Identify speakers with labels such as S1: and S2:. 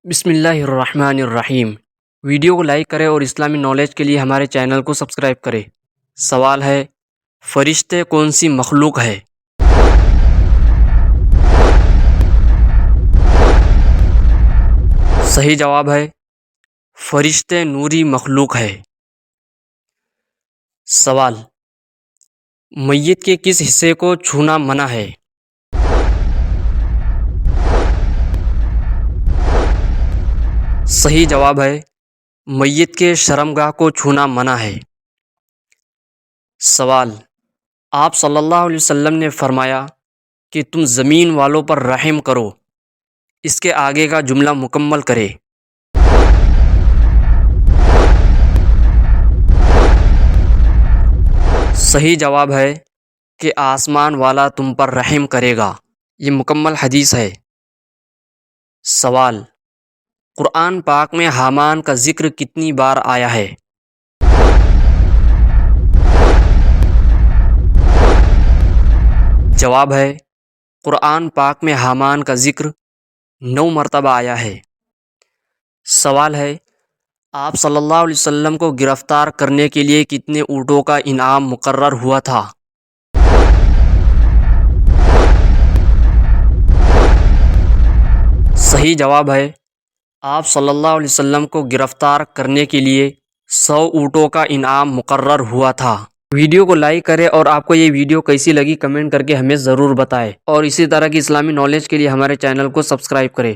S1: بسم اللہ الرحمن الرحیم۔ ویڈیو کو لائک کریں اور اسلامی نالج کے لیے ہمارے چینل کو سبسکرائب کریں۔ سوال ہے، فرشتے کون سی مخلوق ہے؟ صحیح جواب ہے فرشتے نوری مخلوق ہے۔ سوال، میت کے کس حصے کو چھونا منع ہے؟ صحیح جواب ہے میت کے شرمگاہ کو چھونا منع ہے۔ سوال، آپ صلی اللہ علیہ وسلم نے فرمایا کہ تم زمین والوں پر رحم کرو، اس کے آگے کا جملہ مکمل کرے۔ صحیح جواب ہے کہ آسمان والا تم پر رحم کرے گا، یہ مکمل حدیث ہے۔ سوال، قرآن پاک میں حامان کا ذکر کتنی بار آیا ہے؟ جواب ہے قرآن پاک میں حامان کا ذکر 9 مرتبہ آیا ہے۔ سوال ہے، آپ صلی اللہ علیہ وسلم کو گرفتار کرنے کے لیے کتنے اونٹوں کا انعام مقرر ہوا تھا؟ صحیح جواب ہے آپ صلی اللہ علیہ وسلم کو گرفتار کرنے کے لیے 100 اونٹوں کا انعام مقرر ہوا تھا۔ ویڈیو کو لائک کریں اور آپ کو یہ ویڈیو کیسی لگی کمنٹ کر کے ہمیں ضرور بتائیں، اور اسی طرح کی اسلامی نالج کے لیے ہمارے چینل کو سبسکرائب کریں۔